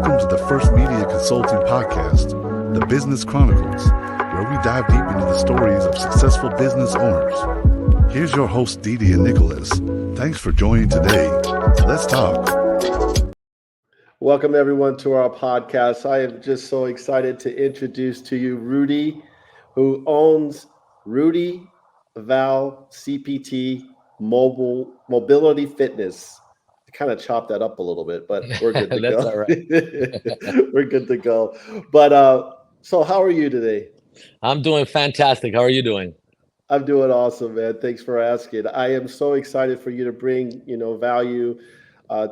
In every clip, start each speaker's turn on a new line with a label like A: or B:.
A: Welcome to the First Media Consulting Podcast, The Business Chronicles, where we dive deep into the stories of successful business owners. Here's your host, Didi and Nicholas. Thanks for joining today. Let's talk.
B: Welcome, everyone, to our podcast. I am just so excited to introduce to you Rudy, who owns Rudy Valle CPT Mobility Fitness. Kind of chop that up a little bit, but we're good to
C: That's
B: go.
C: all right.
B: We're good to go. But so how are you today?
C: I'm doing fantastic. How are you doing?
B: I'm doing awesome, man. Thanks for asking. I am so excited for you to bring, value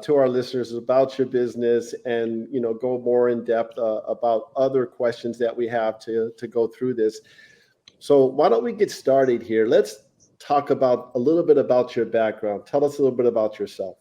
B: to our listeners about your business and, go more in depth about other questions that we have to go through this. So why don't we get started here? Let's talk about a little bit about your background. Tell us a little bit about yourself.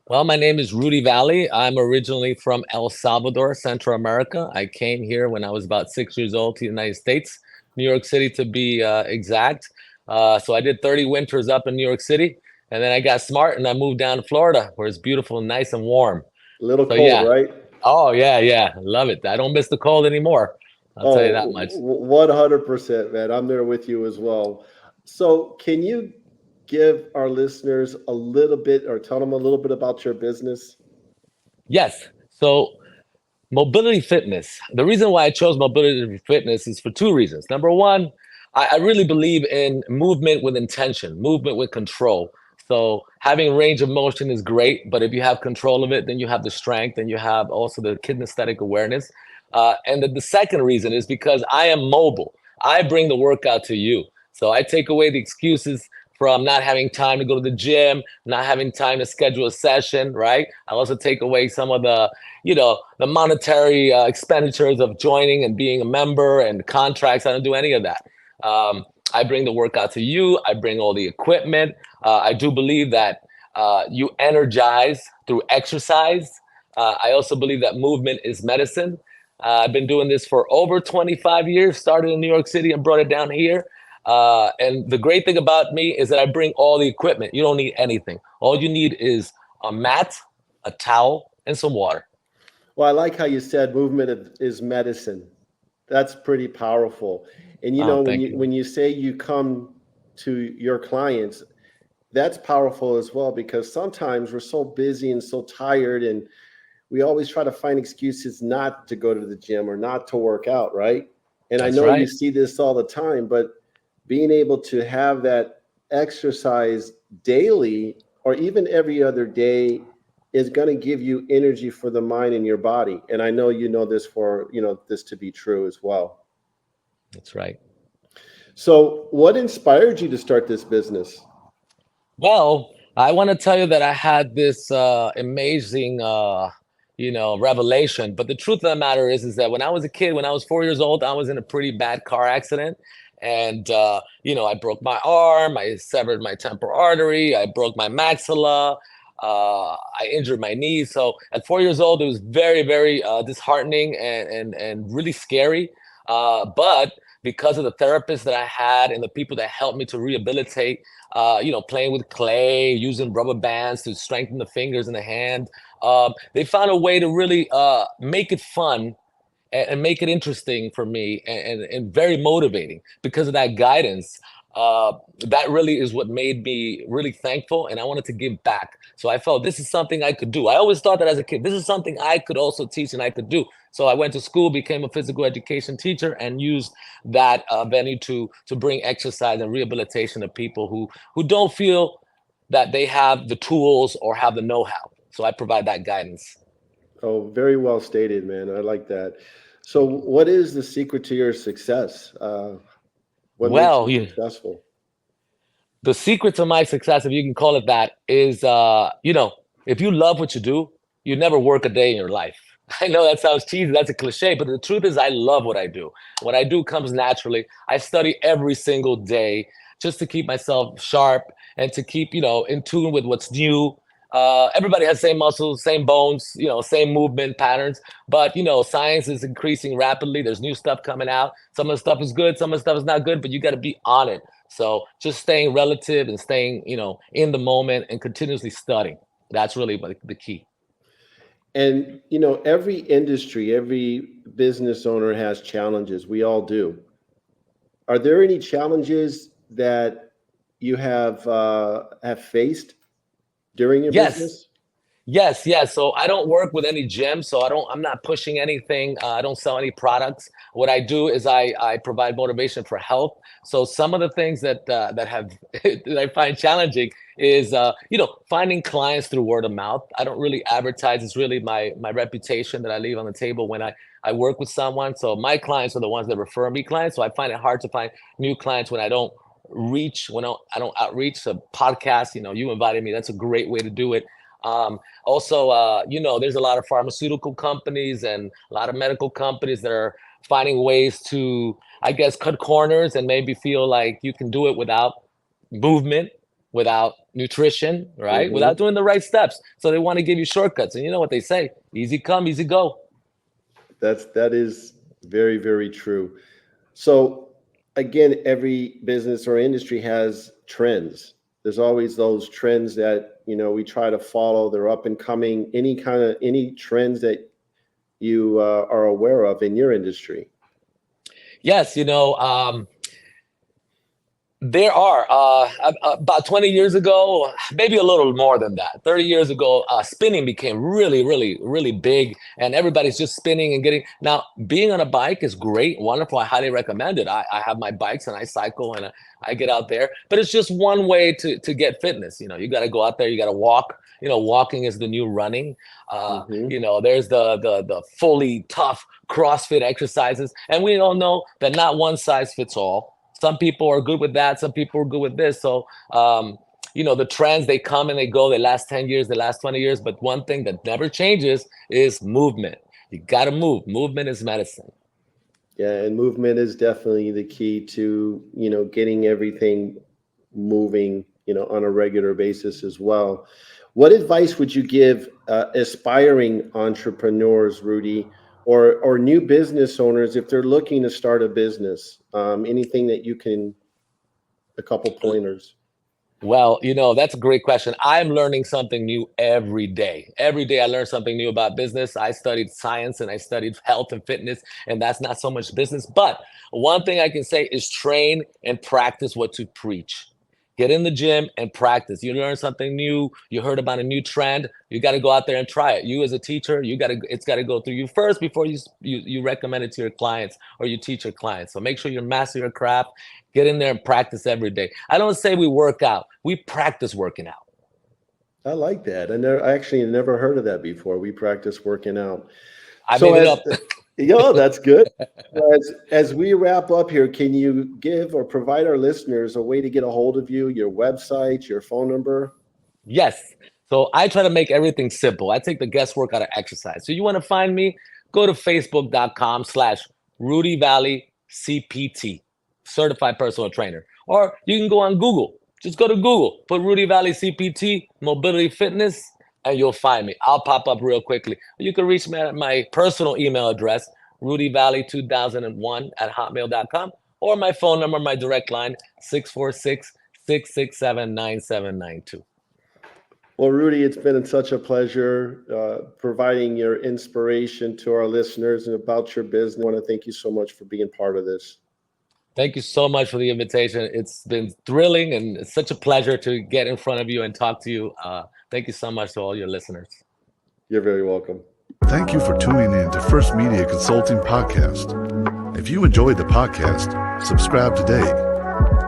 C: Well, my name is Rudy Valle. I'm originally from El Salvador, Central America. I came here when I was about 6 years old to the United States, New York City to be exact. So I did 30 winters up in New York City, and then I got smart and I moved down to Florida, where it's beautiful and nice and warm.
B: A little
C: So,
B: cold,
C: yeah.
B: right?
C: Oh, yeah. Love it. I don't miss the cold anymore. I'll tell you that much.
B: 100%, man. I'm there with you as well. So can you give our listeners a little bit or tell them a little bit about your business?
C: Yes. So mobility fitness. The reason why I chose mobility fitness is for two reasons. Number one, I really believe in movement with intention, movement with control. So having range of motion is great, but if you have control of it, then you have the strength and you have also the kinesthetic awareness. And the second reason is because I am mobile. I bring the workout to you. So I take away the excuses from not having time to go to the gym, not having time to schedule a session, right? I also take away some of the monetary expenditures of joining and being a member and contracts. I don't do any of that. I bring the workout to you. I bring all the equipment. I do believe that you energize through exercise. I also believe that movement is medicine. I've been doing this for over 25 years, started in New York City and brought it down here. And the great thing about me is that I bring all the equipment. You don't need anything. All you need is a mat, a towel, and some water.
B: Well, I like how you said movement is medicine. That's pretty powerful. And
C: Thank you.
B: when you say you come to your clients, that's powerful as well, because sometimes we're so busy and so tired and we always try to find excuses not to go to the gym or not to work out, right? And
C: That's
B: I know
C: right.
B: you see this all the time, but being able to have that exercise daily or even every other day is going to give you energy for the mind and your body. And I know this this to be true as well.
C: That's right.
B: So what inspired you to start this business?
C: Well, I want to tell you that I had this amazing, revelation. But the truth of the matter is that when I was a kid, when I was 4 years old, I was in a pretty bad car accident. And, I broke my arm, I severed my temporal artery, I broke my maxilla, I injured my knee. So at 4 years old, it was very, very disheartening and really scary. But because of the therapists that I had and the people that helped me to rehabilitate, playing with clay, using rubber bands to strengthen the fingers and the hand, they found a way to really make it fun and make it interesting for me and very motivating because of that guidance. That really is what made me really thankful, and I wanted to give back. So I felt this is something I could do. I always thought that as a kid, this is something I could also teach and I could do. So I went to school, became a physical education teacher, and used that venue to bring exercise and rehabilitation to people who don't feel that they have the tools or have the know-how. So I provide that guidance.
B: Oh, very well stated, man. I like that. So
C: Thank you.
B: what is the secret to your success? What makes
C: Well,
B: you successful?
C: the secret to my success, if you can call it that, is if you love what you do, you never work a day in your life. I know that sounds cheesy, that's a cliche, but the truth is I love what I do. What I do comes naturally. I study every single day just to keep myself sharp and to keep, in tune with what's new. Everybody has same muscles, same bones, same movement patterns. But science is increasing rapidly. There's new stuff coming out. Some of the stuff is good, some of the stuff is not good, but you got to be on it. So just staying relative and staying, in the moment and continuously studying. That's really the key.
B: And, you know, every industry, every business owner has challenges. We all do. Are there any challenges that you have faced during your
C: Yes.
B: business?
C: Yes, yes. So I don't work with any gym, so I'm not pushing anything. I don't sell any products. What I do is I provide motivation for health. So some of the things that have that I find challenging is finding clients through word of mouth. I don't really advertise. It's really my reputation that I leave on the table when I work with someone. So my clients are the ones that refer me clients. So I find it hard to find new clients when I don't reach when I don't outreach. So podcast, you invited me. That's a great way to do it. Also, there's a lot of pharmaceutical companies and a lot of medical companies that are finding ways to, I guess, cut corners and maybe feel like you can do it without movement, without nutrition, right? Without
B: Hmm.
C: doing the right steps. So they want to give you shortcuts. And you know what they say, easy come, easy go.
B: That is very, very true. So again, every business or industry has trends. There's always those trends that, we try to follow. They're up and coming. Any trends that you are aware of in your industry?
C: Yes, there are about 20 years ago, maybe a little more than that. 30 years ago, spinning became really, really, really big, and everybody's just spinning and getting. Now, being on a bike is great, wonderful. I highly recommend it. I have my bikes and I cycle and I get out there, but it's just one way to get fitness. You got to go out there, you got to walk. Walking is the new running.
B: Hmm.
C: There's the fully tough CrossFit exercises, and we all know that not one size fits all. Some people are good with that. Some people are good with this. So, the trends, they come and they go. They last 10 years, they last 20 years. But one thing that never changes is movement. You got to move. Movement is medicine.
B: Yeah, and movement is definitely the key to, getting everything moving, on a regular basis as well. What advice would you give aspiring entrepreneurs, Rudy, or new business owners if they're looking to start a business? Anything that you can, a couple pointers.
C: Well, that's a great question. I'm learning something new every day. Every day I learn something new about business. I studied science and I studied health and fitness, and that's not so much business. But one thing I can say is train and practice what to preach. Get in the gym and practice. You learn something new, you heard about a new trend, you got to go out there and try it. You as a teacher, it's got to go through you first before you recommend it to your clients or you teach your clients. So make sure you master your craft. Get in there and practice every day. I don't say we work out. We practice working out.
B: I like that. I actually never heard of that before. We practice working out.
C: I
B: So
C: made it
B: as
C: up.
B: that's good. As we wrap up here, can you give or provide our listeners a way to get a hold of you, your website, your phone number?
C: Yes. So I try to make everything simple. I take the guesswork out of exercise. So you want to find me, go to facebook.com/Rudy Valle CPT, certified personal trainer. Or you can go on Google. Just go to Google, put Rudy Valle CPT, mobility fitness, and you'll find me. I'll pop up real quickly. You can reach me at my personal email address, rudyvalle2001 @hotmail.com, or my phone number, my direct line, 646-667-9792.
B: Well, Rudy, it's been such a pleasure providing your inspiration to our listeners and about your business. I want to thank you so much for being part of this.
C: Thank you so much for the invitation. It's been thrilling and it's such a pleasure to get in front of you and talk to you. Thank you so much to all your listeners.
B: You're very welcome.
A: Thank you for tuning in to First Media Consulting Podcast. If you enjoyed the podcast, subscribe today.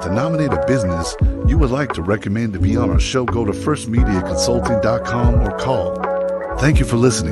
A: To nominate a business you would like to recommend to be on our show, go to firstmediaconsulting.com or call. Thank you for listening.